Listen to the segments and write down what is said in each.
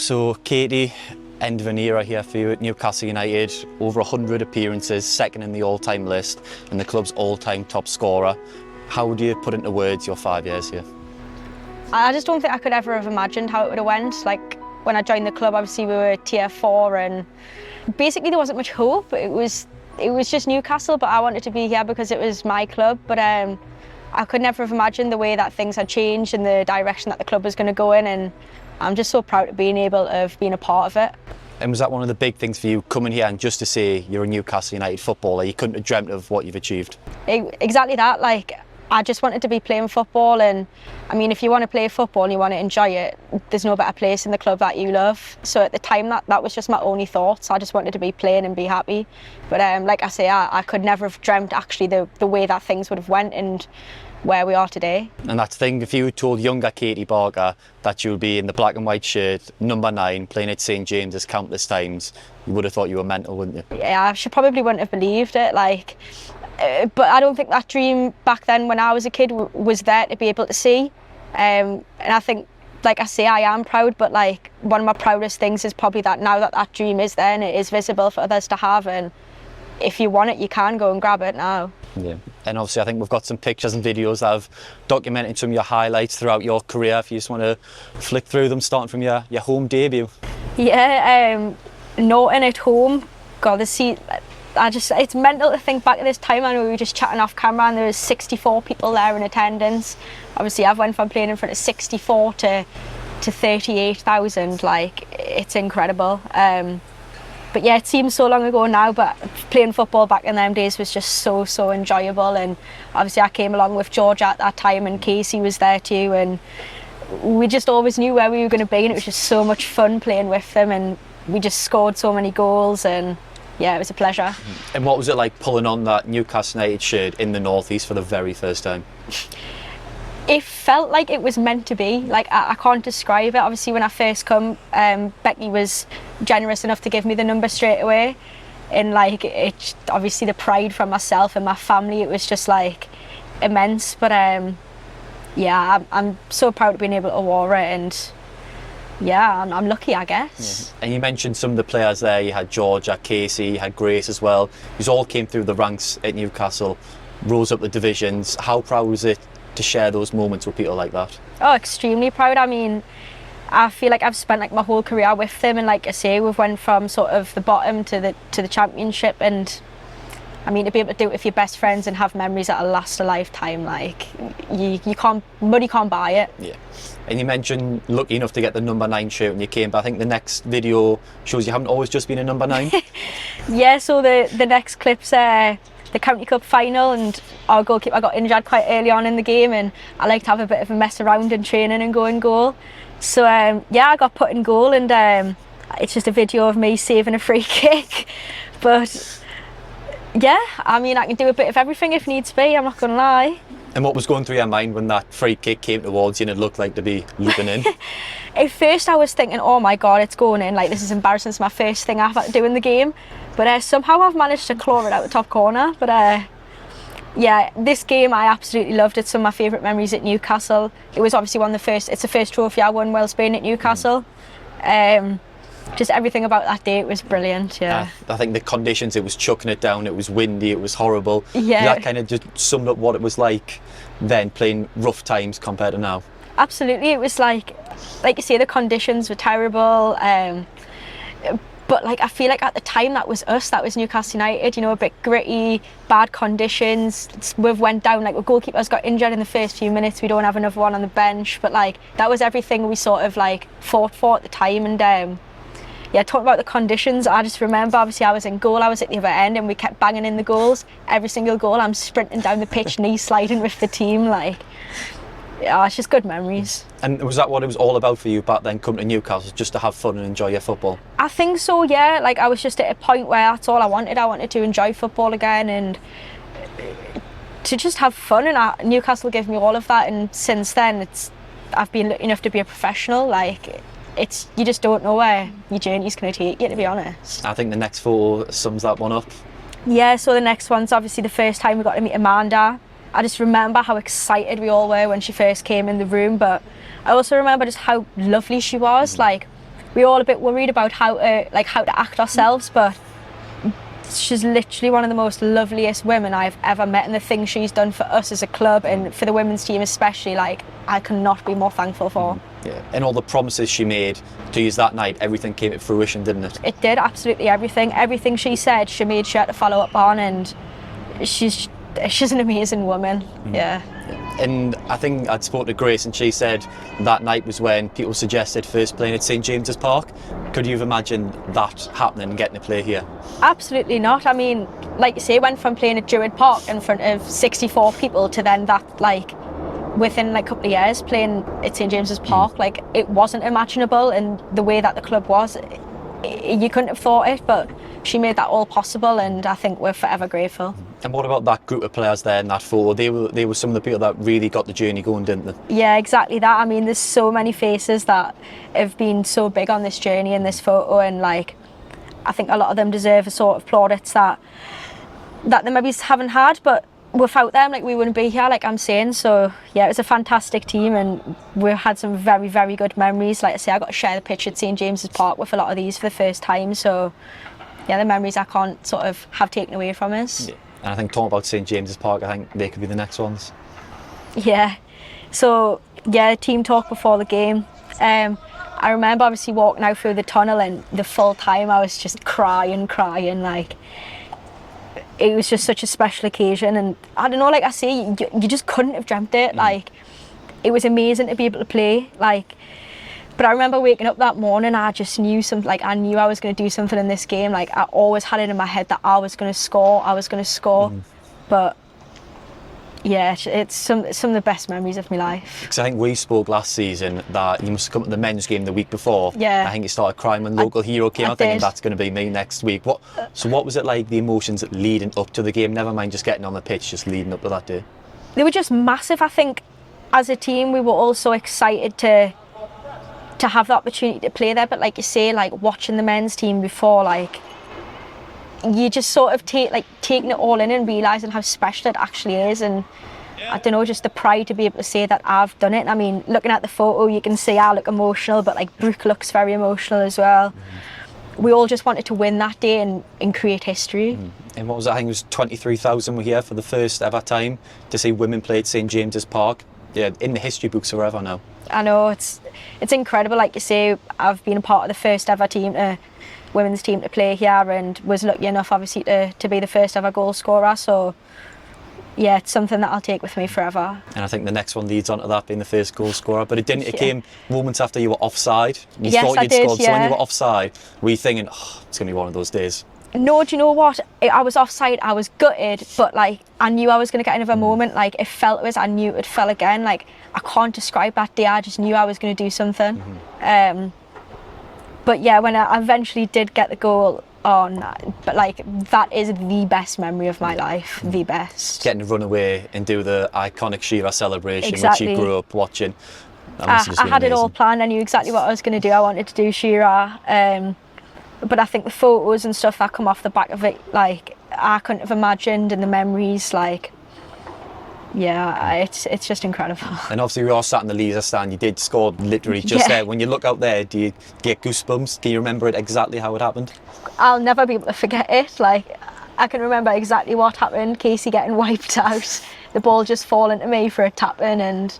So Katie, end of an era here for you at Newcastle United, over 100 appearances, second in the all-time list and the club's all-time top scorer. How would you put into words your 5 years here? I just don't think I could ever have imagined how it would have went. Like when I joined the club, obviously we were tier 4 and basically there wasn't much hope. It was just Newcastle, but I wanted to be here because it was my club. But I could never have imagined the way that things had changed and the direction that the club was going to go in, and I'm just so proud of being able to be a part of it. And was that one of the big things for you, coming here and just to say you're a Newcastle United footballer? You couldn't have dreamt of what you've achieved? Exactly that. Like, I just wanted to be playing football, and I mean, if you want to play football and you want to enjoy it, there's no better place in the club that you love. So at the time, that was just my only thoughts. I just wanted to be playing and be happy. But like I say, I could never have dreamt actually the way that things would have went and where we are today. And that's the thing, if you told younger Katie Barker that you would be in the black and white shirt, number 9, playing at St James's countless times, you would have thought you were mental, wouldn't you? Yeah, she probably wouldn't have believed it. But I don't think that dream back then when I was a kid was there to be able to see. And I think, like I say, I am proud, but like one of my proudest things is probably that now that dream is there and it is visible for others to have, and if you want it, you can go and grab it now. Yeah, and obviously I think we've got some pictures and videos that have documented some of your highlights throughout your career. If you just want to flick through them, starting from your home debut. Yeah, Norton at home. God, it's mental to think back at this time. I know we were just chatting off camera and there was 64 people there in attendance. Obviously I've went from playing in front of 64 to 38,000. Like, it's incredible. But yeah, it seems so long ago now, but playing football back in them days was just so enjoyable. And obviously I came along with Georgia at that time, and Casey was there too, and we just always knew where we were going to be, and it was just so much fun playing with them, and we just scored so many goals, and yeah, it was a pleasure. And what was it like pulling on that Newcastle United shirt in the North East for the very first time? It felt like it was meant to be. Like, I can't describe it. Obviously when I first come, Becky was generous enough to give me the number straight away, and like, it obviously the pride from myself and my family, it was just like immense. But yeah, I'm so proud of being able to wear it, and yeah, I'm lucky, I guess. Yeah. And you mentioned some of the players there. You had Georgia, Casey, you had Grace as well. You all came through the ranks at Newcastle, rose up the divisions. How proud was it to share those moments with people like that? Oh, extremely proud. I mean, I feel like I've spent like my whole career with them, and like I say, we've went from sort of the bottom to the championship, and I mean, to be able to do it with your best friends and have memories that'll last a lifetime, like money can't buy it. Yeah. And you mentioned lucky enough to get the number 9 shirt when you came, but I think the next video shows you haven't always just been a number 9. Yeah, so the next clip's the County Cup final, and our goalkeeper got injured quite early on in the game, and I like to have a bit of a mess around in training and go in goal. So yeah, I got put in goal, and it's just a video of me saving a free kick. But yeah, I mean, I can do a bit of everything if needs be, I'm not gonna lie. And what was going through your mind when that free kick came towards you and it looked like to be looping in? At first I was thinking, oh my god, it's going in, like this is embarrassing, it's my first thing I've had to do in the game. But somehow I've managed to claw it out the top corner. But yeah, this game I absolutely loved. It's some of my favourite memories at Newcastle. It was obviously it's the first trophy I won whilst being at Newcastle. Just everything about that day, it was brilliant. Yeah. I think the conditions, it was chucking it down, it was windy, it was horrible. Yeah. That kind of just summed up what it was like then, playing rough times compared to now. Absolutely, it was like you say, the conditions were terrible. But like, I feel like at the time that was us, that was Newcastle United, you know, a bit gritty, bad conditions. We've went down, like, our goalkeeper's got injured in the first few minutes, we don't have another one on the bench, but like, that was everything we sort of like fought for at the time. And yeah, talking about the conditions, I just remember, obviously I was in goal, I was at the other end, and we kept banging in the goals. Every single goal, I'm sprinting down the pitch, knee sliding with the team, like, yeah, it's just good memories. And was that what it was all about for you back then, coming to Newcastle, just to have fun and enjoy your football? I think so, yeah. Like, I was just at a point where that's all I wanted. I wanted to enjoy football again and to just have fun, and Newcastle gave me all of that, and since then I've been lucky enough to be a professional. Like, you just don't know where your journey's going to take you, to be honest. I think the next photo sums that one up. Yeah, so the next one's obviously the first time we got to meet Amanda. I just remember how excited we all were when she first came in the room, but I also remember just how lovely she was. Like, we were all a bit worried about how to act ourselves, but she's literally one of the most loveliest women I've ever met, and the things she's done for us as a club and for the women's team especially, like, I cannot be more thankful for. Yeah, and all the promises she made to you that night, everything came to fruition, didn't it? It did, absolutely everything. Everything she said, she made sure to follow up on, and she's an amazing woman. Yeah. And I think I'd spoke to Grace, and she said that night was when people suggested first playing at St James's Park. Could you have imagined that happening and getting to play here? Absolutely not. I mean, like you say, went from playing at Druid Park in front of 64 people to then that, like, within like a couple of years playing at St James's Park. Like, it wasn't imaginable, and the way that the club was, you couldn't have thought it, but she made that all possible, and I think we're forever grateful. And what about that group of players there in that photo? They were some of the people that really got the journey going, didn't they? Yeah, exactly that. I mean, there's so many faces that have been so big on this journey in this photo, and like, I think a lot of them deserve a sort of plaudits that they maybe haven't had, but without them, like, we wouldn't be here, like I'm saying. So yeah, it was a fantastic team, and we had some very, very good memories. Like I say, I got to share the pitch at St James's Park with a lot of these for the first time, so yeah, the memories I can't sort of have taken away from us. Yeah. And I think talking about St James's Park, I think they could be the next ones. Yeah, so yeah, team talk before the game. I remember obviously walking out through the tunnel, and the full time I was just crying, like, it was just such a special occasion, and I don't know, like I say, you just couldn't have dreamt it. Like, it was amazing to be able to play, like, but I remember waking up that morning, I just knew I knew I was going to do something in this game. Like, I always had it in my head that I was going to score, but yeah, it's some of the best memories of my life. Because I think we spoke last season that you must have come to the men's game the week before. Yeah. I think you started crying when Local Hero came out, thinking that's going to be me next week. So what was it like, the emotions leading up to the game? Never mind just getting on the pitch, just leading up to that day. They were just massive. I think as a team we were all so excited to have the opportunity to play there, but like you say, like, watching the men's team before, like, you just sort of taking it all in and realising how special it actually is, and I don't know, just the pride to be able to say that I've done it. I mean, looking at the photo, you can see I look emotional, but like, Brooke looks very emotional as well. We all just wanted to win that day and create history. And what was it? I think it was 23,000 were here for the first ever time to see women play at St James's Park. Yeah, in the history books forever now. I know, it's incredible. Like you say, I've been a part of the first ever women's team to play here, and was lucky enough obviously to be the first ever goal scorer, so yeah, it's something that I'll take with me forever. And I think the next one leads on to that, being the first goal scorer, but it didn't. It came moments after you were offside. You yes, thought you'd scored, yeah. So when you were offside, were you thinking, oh, it's going to be one of those days? No, do you know what? I was offside, I was gutted, but like, I knew I was going to get another moment. Like, it felt I knew it fell again. Like, I can't describe that day, I just knew I was going to do something. But yeah, when I eventually did get the goal on, but like, that is the best memory of my life, the best. Getting to run away and do the iconic Shearer celebration, exactly. Which you grew up watching. I had it all planned, I knew exactly what I was going to do. I wanted to do Shearer. But I think the photos and stuff that come off the back of it, like, I couldn't have imagined, and the memories, like, yeah, it's just incredible. And obviously we all sat in the Leaser stand. You did score literally just there. When you look out there, do you get goosebumps? Can you remember it exactly how it happened? I'll never be able to forget it. Like, I can remember exactly what happened. Casey getting wiped out, the ball just falling to me for a tap-in, and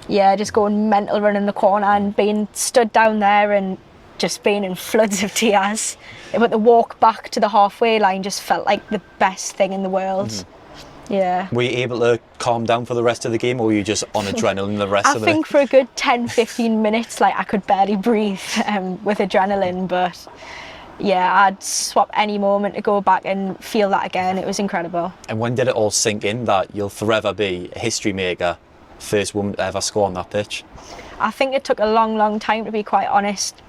yeah, just going mental running the corner and being stood down there and just being in floods of tears. But the walk back to the halfway line just felt like the best thing in the world. Yeah. Were you able to calm down for the rest of the game, or were you just on adrenaline the rest of the day? I think for a good 10-15 minutes, like, I could barely breathe with adrenaline, but yeah, I'd swap any moment to go back and feel that again. It was incredible. And when did it all sink in that you'll forever be a history maker, first woman to ever score on that pitch? I think it took a long, long time, to be quite honest.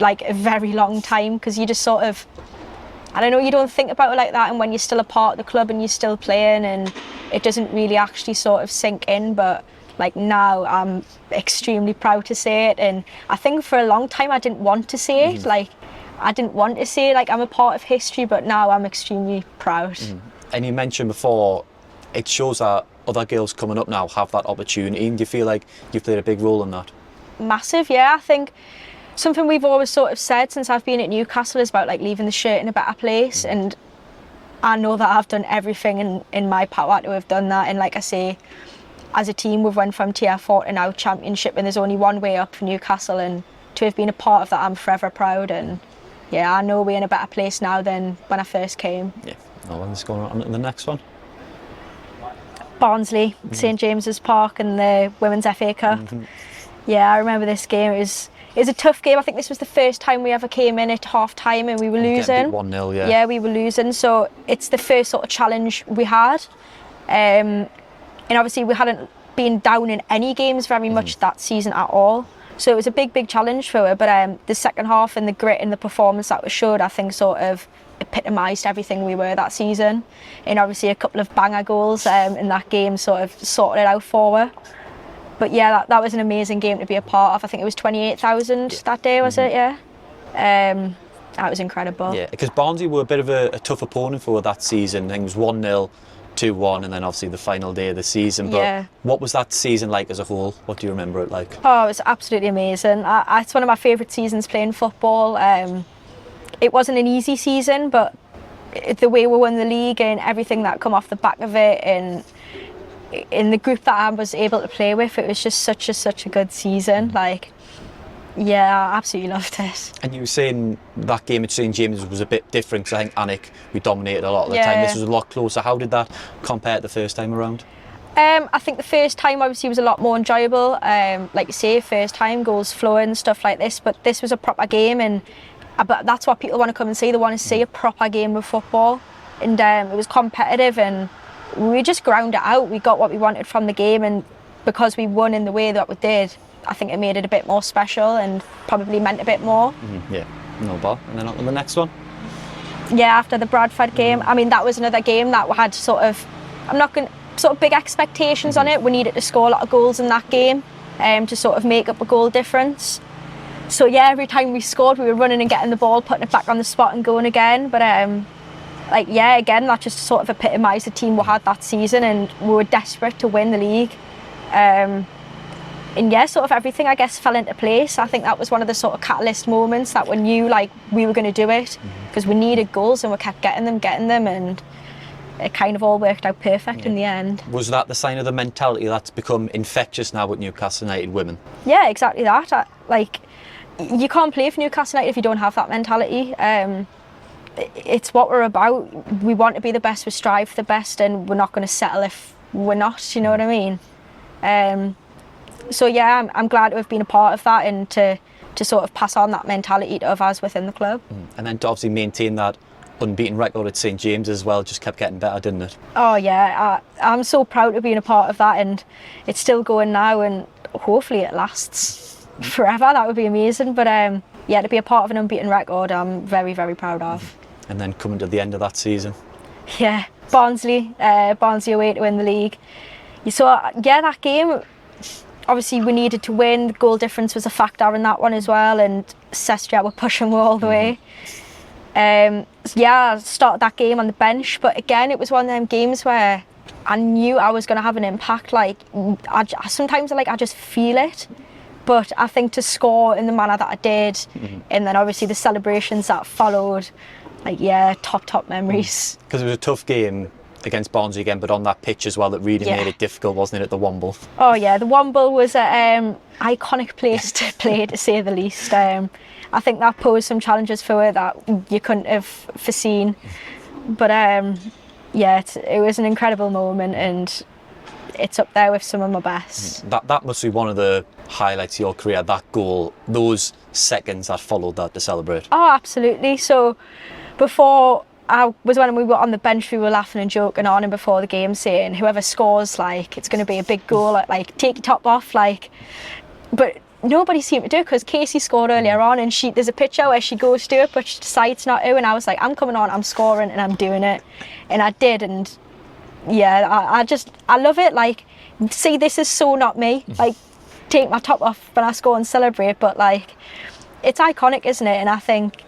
Like, a very long time, because you just sort of, I don't know, you don't think about it like that, and when you're still a part of the club and you're still playing, and it doesn't really actually sort of sink in. But like, now I'm extremely proud to say it, and I think for a long time I didn't want to say it. Like, I didn't want to say, like, I'm a part of history, but now I'm extremely proud. And you mentioned before, it shows that other girls coming up now have that opportunity, and do you feel like you've played a big role in that? Massive, yeah. I think something we've always sort of said since I've been at Newcastle is about like leaving the shirt in a better place, and I know that I've done everything in my power to have done that. And like I say, as a team, we've went from tier 4 to now championship, and there's only one way up for Newcastle, and to have been a part of that, I'm forever proud. And yeah, I know we're in a better place now than when I first came. Yeah, no, let's go on to the next one. Barnsley, St James's Park, and the Women's FA Cup. Yeah, I remember this game. It was a tough game. I think this was the first time we ever came in at half time and we were losing. 1-0, yeah. Yeah, we were losing. So it's the first sort of challenge we had. And obviously we hadn't been down in any games very much that season at all. So it was a big challenge for her. But the second half and the grit and the performance that was showed, I think sort of epitomised everything we were that season. And obviously a couple of banger goals in that game sort of sorted it out for her. But yeah, that was an amazing game to be a part of. I think it was 28,000 that day, was it? Yeah. That was incredible. Yeah, because Barnsley were a bit of a tough opponent for her that season. I think it was 1-0, 2-1, and then obviously the final day of the season. But yeah. What was that season like as a whole? What do you remember it like? Oh, it was absolutely amazing. It's one of my favourite seasons playing football. It wasn't an easy season, but the way we won the league and everything that come off the back of it, and in the group that I was able to play with, it was just such a good season. Like, yeah, I absolutely loved it. And you were saying that game at St James was a bit different, because I think Anik, we dominated a lot of the time. This was a lot closer. How did that compare to the first time around? I think the first time obviously was a lot more enjoyable. Like you say, first time, goals flowing, stuff like this. But this was a proper game, and but that's what people want to come and see. They want to see a proper game of football, and it was competitive, and we just ground it out. We got what we wanted from the game, and because we won in the way that we did, I think it made it a bit more special and probably meant a bit more. Yeah, no ball. And then on to the next one. Yeah, after the Bradford game, I mean, that was another game that had sort of, big expectations on it. We needed to score a lot of goals in that game to sort of make up a goal difference. So yeah, every time we scored, we were running and getting the ball, putting it back on the spot and going again. But again, that just sort of epitomised the team we had that season, and we were desperate to win the league. And yeah, sort of everything, I guess, fell into place. I think that was one of the sort of catalyst moments that we knew like we were going to do it, because we needed goals and we kept getting them, and it kind of all worked out perfect in the end. Was that the sign of the mentality that's become infectious now with Newcastle United Women? Yeah, exactly that. You can't play for Newcastle United if you don't have that mentality. It's what we're about. We want to be the best, we strive for the best, and we're not going to settle if we're not, you know what I mean? So yeah, I'm glad to have been a part of that, and to sort of pass on that mentality to others within the club. And then to obviously maintain that unbeaten record at St James as well, just kept getting better, didn't it? Oh yeah, I'm so proud to be a part of that, and it's still going now, and hopefully it lasts forever. That would be amazing. But yeah, to be a part of an unbeaten record, I'm very proud of. And then coming to the end of that season. Yeah, Barnsley away to win the league. So yeah, that game, obviously we needed to win. The goal difference was a factor in that one as well, and Sestria were pushing me all the way. Yeah, I started that game on the bench, but again, it was one of them games where I knew I was going to have an impact. Like, sometimes I just feel it. But I think to score in the manner that I did, and then obviously the celebrations that followed, top memories. Because it was a tough game against Barnsley again, but on that pitch as well, that really made it difficult, wasn't it, at the Womble? Oh yeah, the Womble was an iconic place to play, to say the least. I think that posed some challenges for her that you couldn't have foreseen. But yeah, it was an incredible moment, and it's up there with some of my best. That must be one of the highlights of your career, that goal, those seconds that followed that to celebrate. Oh, absolutely. So before, when we were on the bench, we were laughing and joking on, and before the game saying whoever scores, it's going to be a big goal, take your top off, but nobody seemed to do it, because Casey scored earlier on, and there's a picture where she goes to it but she decides not to, and I was like, I'm coming on, I'm scoring, and I'm doing it, and I did. And yeah, I love it. See, this is so not me. Take my top off when I score and celebrate, but it's iconic, isn't it? And I think,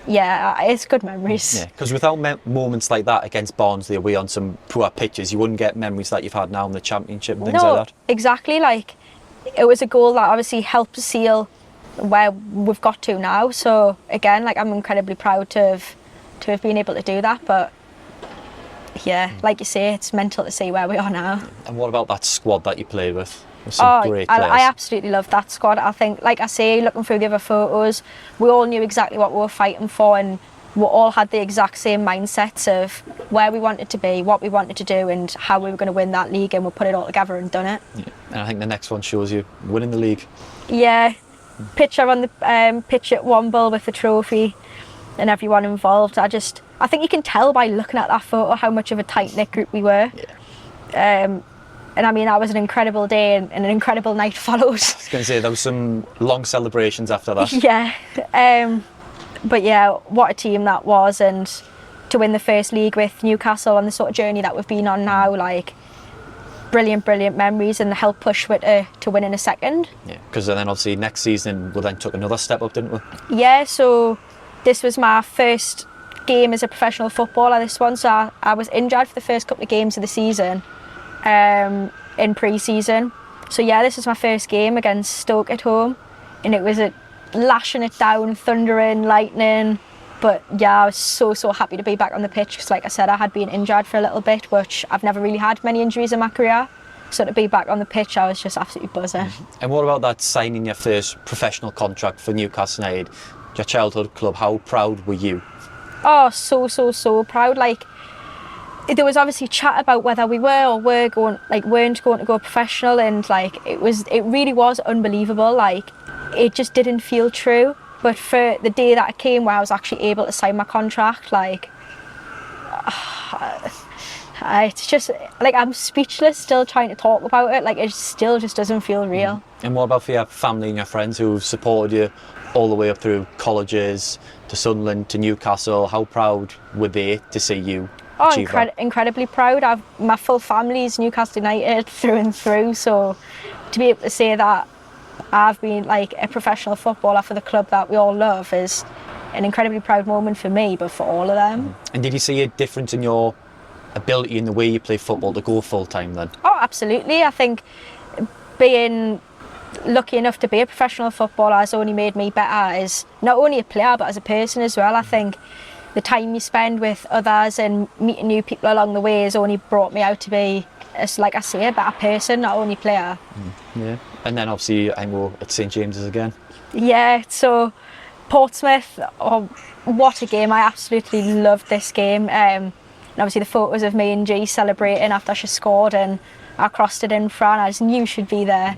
yeah, it's good memories. Yeah, because without moments like that against Barnsley away on some poor pitches, you wouldn't get memories that you've had now in the Championship and things like that. Exactly. It was a goal that obviously helped seal where we've got to now. So again, like, I'm incredibly proud to have been able to do that. But yeah, like you say, it's mental to see where we are now. And what about that squad that you played with? Some great players. I absolutely love that squad. I think, like I say, looking through the other photos, we all knew exactly what we were fighting for, and we all had the exact same mindsets of where we wanted to be, what we wanted to do, and how we were going to win that league, and we put it all together and done it. Yeah. And I think the next one shows you winning the league. Yeah, picture on the pitch at Womble with the trophy and everyone involved. I think you can tell by looking at that photo how much of a tight-knit group we were. Yeah. And I mean, that was an incredible day and an incredible night followed. I was going to say, there was some long celebrations after that. Yeah. But yeah, what a team that was, and to win the first league with Newcastle on the sort of journey that we've been on now, like, brilliant memories, and help push with to win in a second. Yeah, because then obviously next season we then took another step up, didn't we? Yeah, so this was my first game as a professional footballer, this one. So I was injured for the first couple of games of the season in pre-season. So yeah, this was my first game against Stoke at home, and it was lashing it down, thundering, lightning. But yeah, I was so happy to be back on the pitch, because like I said, I had been injured for a little bit, which I've never really had many injuries in my career. So to be back on the pitch, I was just absolutely buzzing. And what about that, signing your first professional contract for Newcastle United, your childhood club? How proud were you? Oh, so proud. Like, there was obviously chat about whether we were or weren't going to go professional, and like, it really was unbelievable. Like, it just didn't feel true. But for the day that it came where I was actually able to sign my contract, like, it's just, like, I'm speechless still trying to talk about it. Like, it still just doesn't feel real. And what about for your family and your friends who've supported you all the way up through colleges, to Sunderland, to Newcastle? How proud were they to see you achieve that? Incredibly proud. My full family's Newcastle United through and through, so to be able to say that I've been like a professional footballer for the club that we all love is an incredibly proud moment for me, but for all of them. And did you see a difference in your ability in the way you play football to go full time then? Oh, absolutely. I think being lucky enough to be a professional footballer has only made me better as not only a player but as a person as well. I think the time you spend with others and meeting new people along the way has only brought me out to be, like I say, a better person, not only player. Yeah. And then obviously I know at St James's again. Yeah, so Portsmouth, oh, what a game. I absolutely loved this game. And obviously the photos of me and G celebrating after she scored, and I crossed it in front. I just knew she'd be there.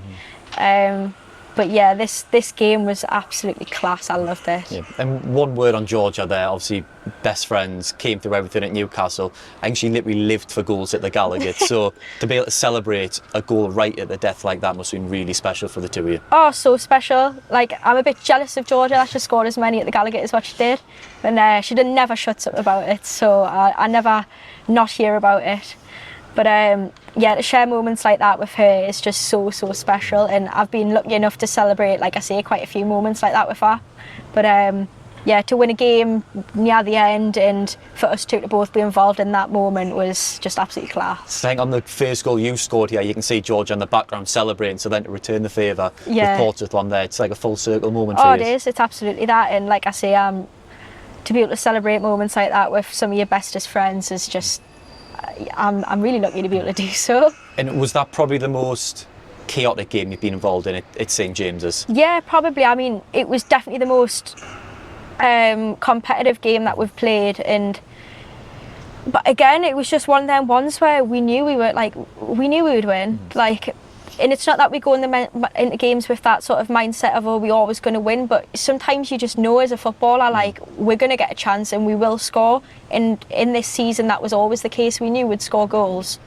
But yeah, this game was absolutely class. I loved it. Yeah. And one word on Georgia there, obviously best friends, came through everything at Newcastle. I think she literally lived for goals at the Gallagher. So to be able to celebrate a goal right at the death like that must have been really special for the two of you. Oh, so special. Like, I'm a bit jealous of Georgia that she scored as many at the Gallagher as what she did. And she never shuts up about it, so I never not hear about it. But yeah, to share moments like that with her is just so special, and I've been lucky enough to celebrate, like I say, quite a few moments like that with her. But yeah, to win a game near the end and for us two to both be involved in that moment was just absolutely class. I think on the first goal you scored here, you can see Georgia in the background celebrating, so then to return the favour with Portsmouth on there, it's like a full circle moment for you. Oh, it is, it's absolutely that, and like I say, to be able to celebrate moments like that with some of your bestest friends is just, I'm really lucky to be able to do so. And was that probably the most chaotic game you've been involved in at St James's? Yeah, probably. I mean, it was definitely the most competitive game that we've played, but again, it was just one of them ones where we knew we would win. Like, and it's not that we go into games with that sort of mindset of, oh, we're always going to win, but sometimes you just know as a footballer, like, we're going to get a chance and we will score. And in this season, that was always the case. We knew we'd score goals.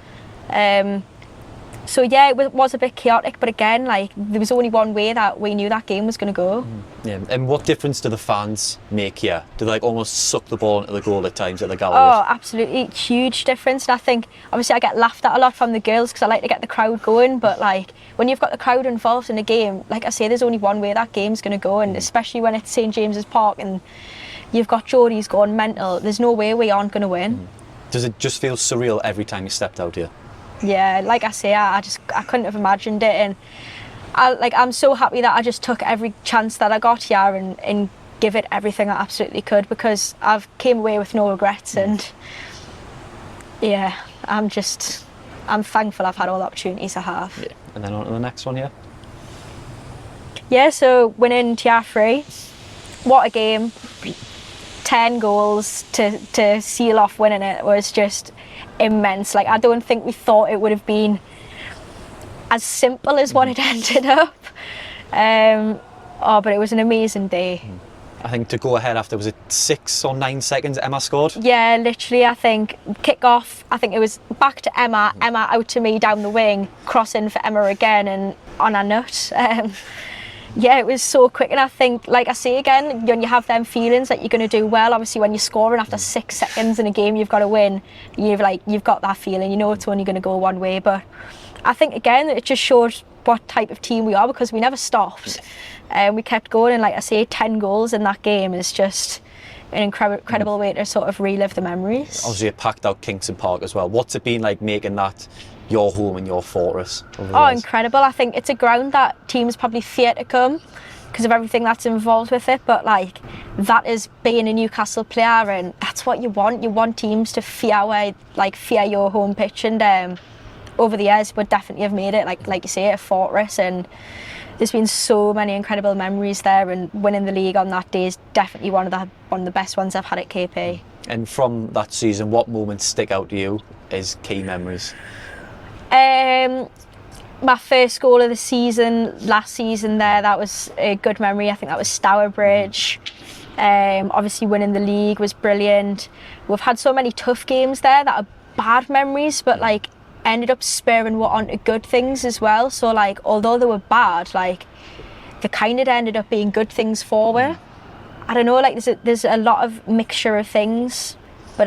So yeah, it was a bit chaotic, but again, like, there was only one way that we knew that game was going to go. Yeah. And what difference do the fans make here? Do they like almost suck the ball into the goal at times at the Gallagher? Oh, absolutely, huge difference. And I think obviously I get laughed at a lot from the girls because I like to get the crowd going, but like, when you've got the crowd involved in a game, like I say, there's only one way that game's going to go, and especially when it's St James's Park and you've got Geordies going mental, there's no way we aren't going to win. Does it just feel surreal every time you stepped out here? Yeah, like I say, I couldn't have imagined it, and I'm so happy that I just took every chance that I got here and give it everything I absolutely could, because I've came away with no regrets. And yeah, I'm thankful I've had all the opportunities I have. Yeah. And then on to the next one here. Yeah, so winning tier 3, what a game. 10 goals to seal off winning it was just immense. Like, I don't think we thought it would have been as simple as what it ended up. But it was an amazing day. I think to go ahead after, was it 6 or 9 seconds Emma scored? Yeah, literally, I think kick off, I think it was back to Emma out to me down the wing, crossing for Emma again and on a nut. Yeah, it was so quick, and I think, like I say again, when you have them feelings that you're going to do well, obviously when you're scoring after 6 seconds in a game you've got to win, you've got that feeling, you know it's only going to go one way. But I think again it just showed what type of team we are, because we never stopped. We kept going, and like I say, 10 goals in that game is just an incredible way to sort of relive the memories. Obviously a packed out Kingston Park as well. What's it been like making that your home and your fortress over the years? Incredible. I think it's a ground that teams probably fear to come because of everything that's involved with it, but like, that is being a Newcastle player, and that's what you want. You want teams to fear your home pitch, and over the years we definitely have made it, like you say, a fortress, and there's been so many incredible memories there, and winning the league on that day is definitely one of the best ones I've had at KP. And from that season, what moments stick out to you as key memories? My first goal of the season, last season there, that was a good memory. I think that was Stourbridge. Obviously winning the league was brilliant. We've had so many tough games there that are bad memories, but like ended up spurring what onto good things as well. So like, although they were bad, like they kind of ended up being good things for me. I don't know, like there's a lot of mixture of things, but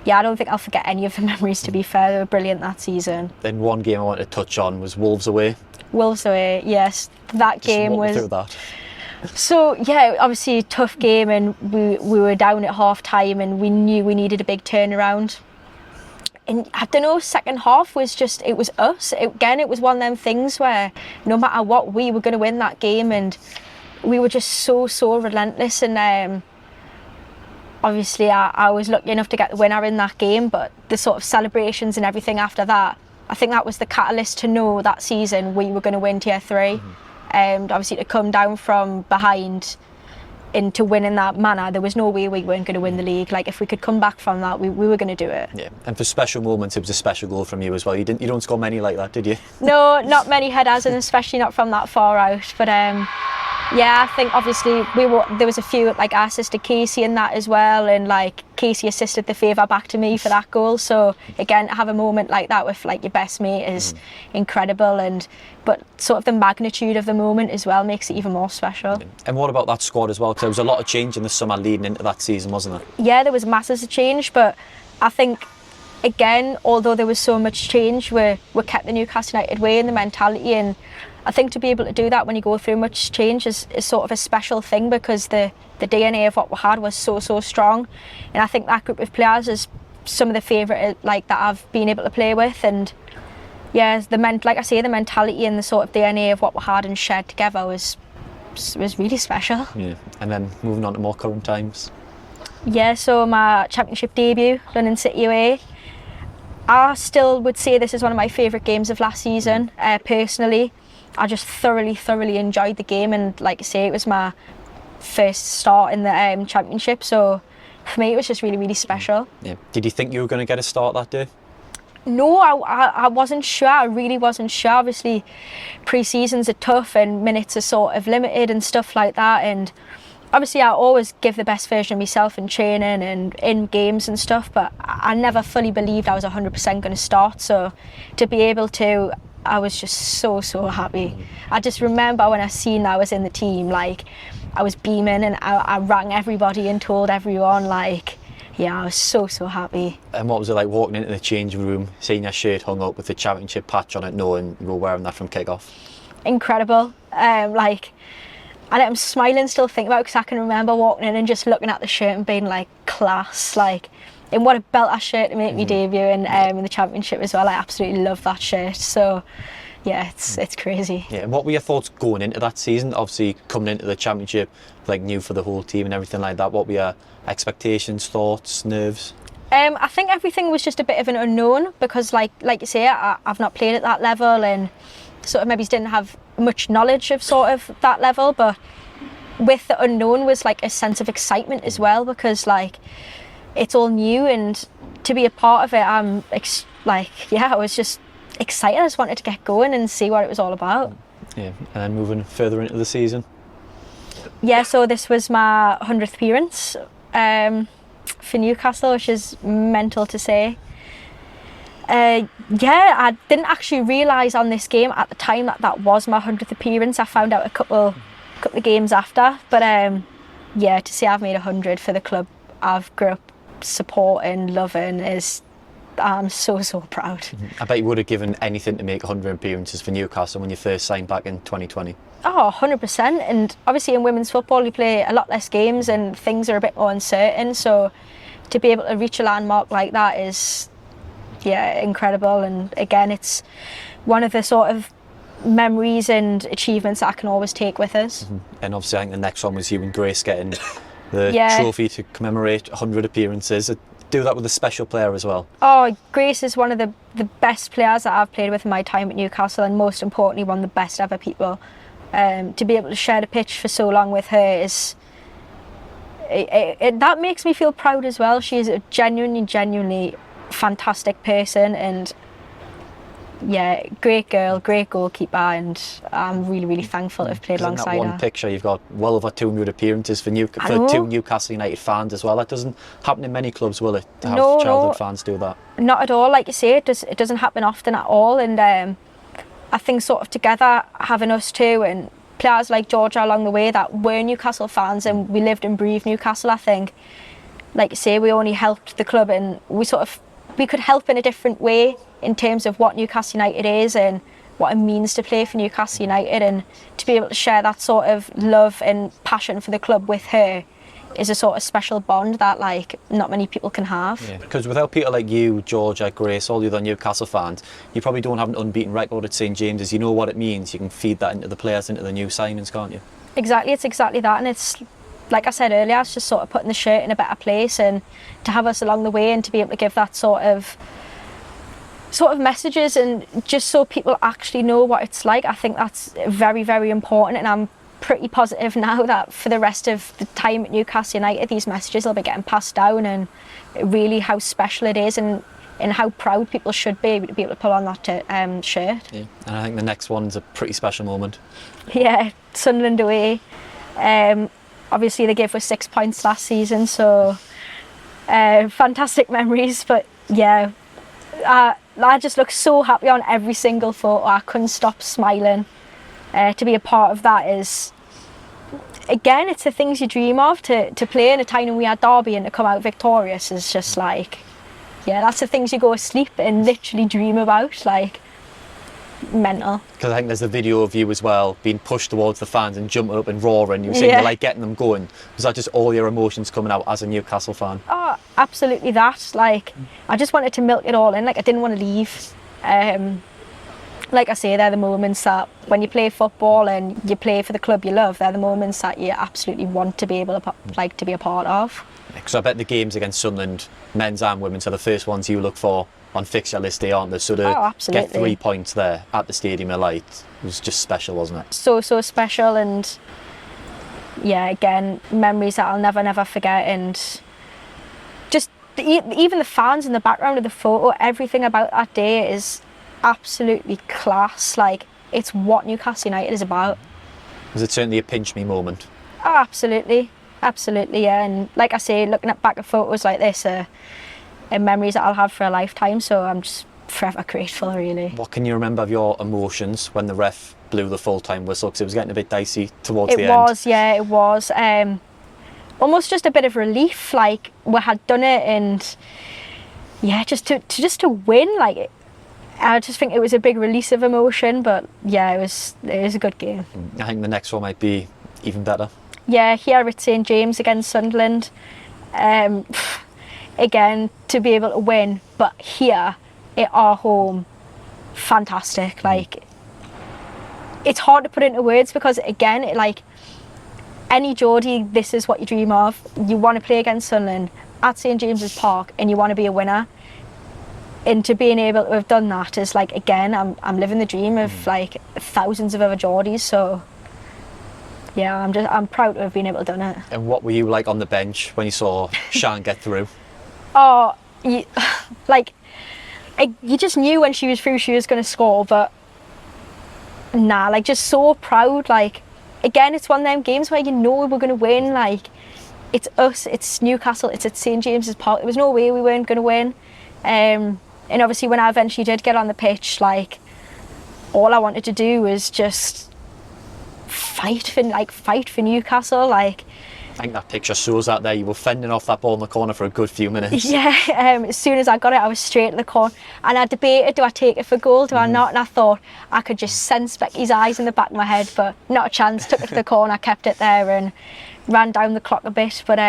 yeah, I don't think I'll forget any of the memories, to be fair. They were brilliant that season. Then one game I wanted to touch on was Wolves away. Wolves away, yes. That game was... Just walk me through that. So, yeah, obviously a tough game, and we were down at half time, and we knew we needed a big turnaround. And I don't know, second half was just, it was us. It was one of them things where no matter what, we were going to win that game, and we were just so relentless. And obviously I was lucky enough to get the winner in that game, but the sort of celebrations and everything after that, I think that was the catalyst to know that season we were going to win tier 3. And obviously to come down from behind into win in that manner, there was no way we weren't going to win the league. Like, if we could come back from that, we were going to do it. Yeah, and for special moments, it was a special goal from you as well. You don't score many like that, did you? No, not many headers, and especially not from that far out. But yeah, I think obviously there was a few, like I assisted Casey in that as well, and like Casey assisted the favour back to me for that goal. So again, to have a moment like that with like your best mate is incredible, but sort of the magnitude of the moment as well makes it even more special. And what about that squad as well? Because there was a lot of change in the summer leading into that season, wasn't there? Yeah, there was masses of change, but I think again, although there was so much change, we kept the Newcastle United way in the mentality, and I think to be able to do that when you go through much change is sort of a special thing, because the DNA of what we had was so strong, and I think that group of players is some of the favourite like that I've been able to play with. And yeah, like I say, the mentality and the sort of DNA of what we had and shared together was really special. Yeah, and then moving on to more current times. Yeah, so my championship debut, London City away. I still would say this is one of my favourite games of last season, personally. I just thoroughly enjoyed the game, and like I say, it was my first start in the championship, so for me it was just really special. Yeah. Did you think you were going to get a start that day? No, I wasn't sure. I really wasn't sure. Obviously, pre-seasons are tough and minutes are sort of limited and stuff like that, and obviously I always give the best version of myself in training and in games and stuff, but I never fully believed I was 100% going to start, so to be able to, I was just so happy. I just remember when I seen I was in the team, like I was beaming, and I rang everybody and told everyone, like, yeah, I was so happy. And what was it like walking into the changing room, seeing your shirt hung up with the championship patch on it, knowing you were wearing that from kick-off? Incredible. Like, I'm smiling still thinking about it, because I can remember walking in and just looking at the shirt and being like, class, like, and what a belt that shirt to make me debut in the championship as well. I absolutely love that shirt. So yeah, it's crazy. Yeah, and what were your thoughts going into that season? Obviously, coming into the championship, like new for the whole team and everything like that. What were your expectations, thoughts, nerves? I think everything was just a bit of an unknown because, like you say, I've not played at that level and sort of maybe didn't have much knowledge of sort of that level. But with the unknown was like a sense of excitement as well because like it's all new and to be a part of it, I was just excited. I just wanted to get going and see what it was all about. Yeah, and then moving further into the season. Yeah, so this was my 100th appearance for Newcastle, which is mental to say. I didn't actually realise on this game at the time that was my 100th appearance. I found out a couple of games after, but to say I've made 100 for the club I've grew up supporting, loving I'm so proud. I bet you would have given anything to make 100 appearances for Newcastle when you first signed back in 2020. Oh, 100%. And obviously in women's football you play a lot less games and things are a bit more uncertain, so to be able to reach a landmark like that is incredible. And again, it's one of the sort of memories and achievements that I can always take with us. And obviously I think the next one was you and Grace getting the trophy to commemorate 100 appearances. Do that with a special player as well. Oh, Grace is one of the best players that I've played with in my time at Newcastle, and most importantly one of the best ever people. To be able to share the pitch for so long with her is that makes me feel proud as well. She is a genuinely fantastic person, and great girl, great goalkeeper, and I'm really thankful to have played alongside her. In that one picture you've got well over 200 appearances for two Newcastle United fans as well. That doesn't happen in many clubs, will it, to have childhood fans do that? Not at all. Like you say, it doesn't happen often at all, and I think sort of together, having us two and players like Georgia along the way that were Newcastle fans and we lived and breathed Newcastle, I think, like you say, we only helped the club, and we could help in a different way in terms of what Newcastle United is and what it means to play for Newcastle United, and to be able to share that sort of love and passion for the club with her is a sort of special bond that like not many people can have. Yeah, because without people like you, Georgia, Grace, all the other Newcastle fans, you probably don't have an unbeaten record at St James's. You know what it means. You can feed that into the players, into the new signings, can't you? Exactly, it's exactly that, and it's like I said earlier, it's just sort of putting the shirt in a better place, and to have us along the way and to be able to give that sort of messages, and just so people actually know what it's like. I think that's very important, and I'm pretty positive now that for the rest of the time at Newcastle United these messages will be getting passed down, and really how special it is and how proud people should be to able to put on that shirt. Yeah, and I think the next one's a pretty special moment. Yeah, Sunderland away. Obviously they gave us 6 points last season, so fantastic memories, but yeah, I just look so happy on every single photo. I couldn't stop smiling. To be a part of that is, again, it's the things you dream of. To play in a Tyne-Wear derby and to come out victorious is just like, that's the things you go to sleep and literally dream about, like mental. Because I think there's a video of you as well being pushed towards the fans and jumping up and roaring. You were saying you're like getting them going. Was that just all your emotions coming out as a Newcastle fan? Oh, absolutely that. Like, I just wanted to milk it all in. Like, I didn't want to leave. Like I say, they're the moments that when you play football and you play for the club you love, they're the moments that you absolutely want to be able to to be a part of. Because I bet the games against Sunderland, men's and women's, are the first ones you look for on fixture list day, aren't they? So to get 3 points there at the Stadium of Light was just special, wasn't it? So special, and again, memories that I'll never forget, and just even the fans in the background of the photo, everything about that day is absolutely class. Like, it's what Newcastle United is about. Was it certainly a pinch me moment? Oh, absolutely, yeah. And like I say, looking back at photos like this are memories that I'll have for a lifetime, so I'm just forever grateful, really. What can you remember of your emotions when the ref blew the full-time whistle? Because it was getting a bit dicey towards the end. It was almost just a bit of relief, like we had done it, and just to win, like I just think it was a big release of emotion. But it was a good game. I think the next one might be even better. Yeah, here at St James against Sunderland. Again, to be able to win, but here at our home, fantastic. Like, it's hard to put into words because again, like any Geordie, this is what you dream of. You want to play against Sunderland at St James's Park and you want to be a winner. And to being able to have done that is like, again, I'm living the dream of like thousands of other Geordies. So yeah, I'm proud to have been able to done it. And what were you like on the bench when you saw Sian get through? Oh, you just knew when she was through she was going to score, but nah, like just so proud. Like again, it's one of them games where you know we're going to win. Like it's us, it's Newcastle, it's at St James's Park. There was no way we weren't going to win. And obviously when I eventually did get on the pitch, like all I wanted to do was just fight for Newcastle. Like I think that picture shows that there. You were fending off that ball in the corner for a good few minutes. Yeah, as soon as I got it, I was straight to the corner. And I debated, do I take it for goal, do I not? And I thought I could just sense Becky's eyes in the back of my head, but not a chance. Took it to the corner, kept it there and ran down the clock a bit. But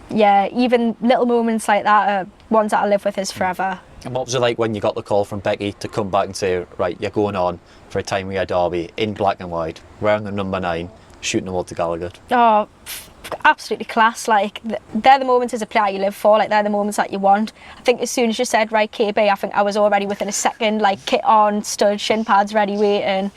yeah, even little moments like that are ones that I live with is forever. And what was it like when you got the call from Becky to come back and say, right, you're going on for a Tyne-Wear derby in black and white, wearing the number 9, shooting the ball to Gallagher? Oh, absolutely class. Like they're the moments as a player you live for. Like they're the moments that you want. I think as soon as you said right KB, I think I was already within a second, like kit on, stood, shin pads ready, waiting.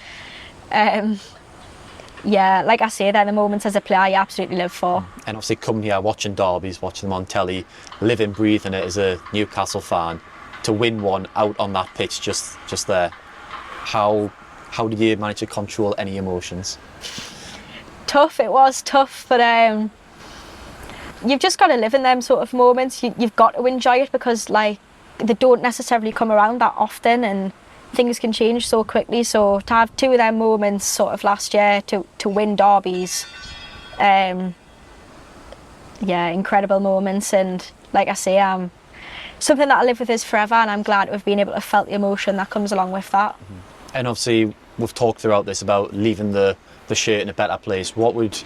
Yeah, like I say, they're the moments as a player you absolutely live for. And obviously coming here, watching derbies, watching them on telly, living, breathing it as a Newcastle fan, to win one out on that pitch just there. How did you manage to control any emotions? Tough, it was tough, but you've just got to live in them sort of moments. You've got to enjoy it because like they don't necessarily come around that often and things can change so quickly. So to have 2 of them moments sort of last year to win derbies, yeah, incredible moments. And like I say, something that I live with is forever, and I'm glad to have been able to felt the emotion that comes along with that. And obviously we've talked throughout this about leaving the shirt in a better place. What would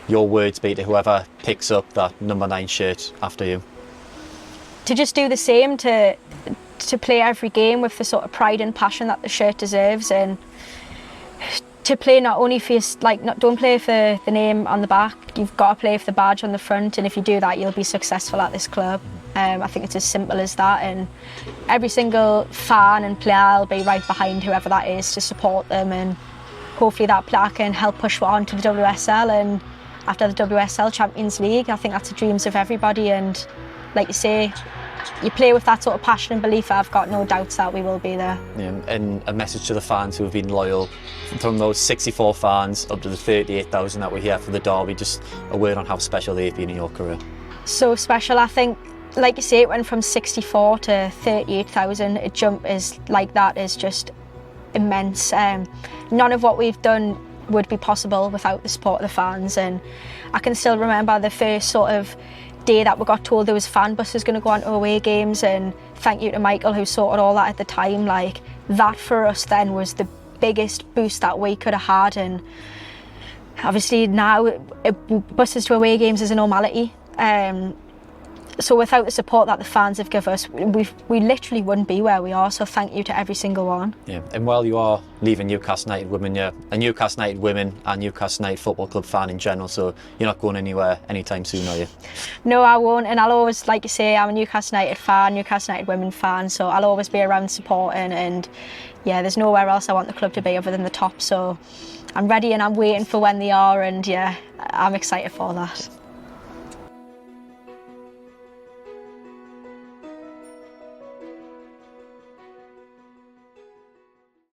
your words be to whoever picks up that number 9 shirt after you? To just do the same, to play every game with the sort of pride and passion that the shirt deserves, and to play not only for don't play for the name on the back, you've got to play for the badge on the front, and if you do that you'll be successful at this club. I think it's as simple as that, and every single fan and player will be right behind whoever that is to support them, and hopefully that player can help push on to the WSL, and after the WSL Champions League. I think that's the dreams of everybody, and like you say, you play with that sort of passion and belief. I've got no doubts that we will be there. Yeah, and a message to the fans who have been loyal, from those 64 fans up to the 38,000 that were here for the derby, just a word on how special they've been in your career. So special. I think, like you say, it went from 64 to 38,000. A jump is like that is just immense. None of what we've done would be possible without the support of the fans, and I can still remember the first sort of day that we got told there was fan buses going to go on to away games, and thank you to Michael who sorted all that at the time. Like that for us then was the biggest boost that we could have had, and obviously now buses to away games is a normality. So without the support that the fans have given us, we literally wouldn't be where we are. So thank you to every single one. Yeah, and while you are leaving Newcastle United Women, you're a Newcastle United Women and Newcastle United Football Club fan in general, so you're not going anywhere anytime soon, are you? No, I won't, and I'll always, like you say, I'm a Newcastle United fan, Newcastle United Women fan, so I'll always be around supporting, and yeah, there's nowhere else I want the club to be other than the top, so I'm ready and I'm waiting for when they are, and yeah, I'm excited for that.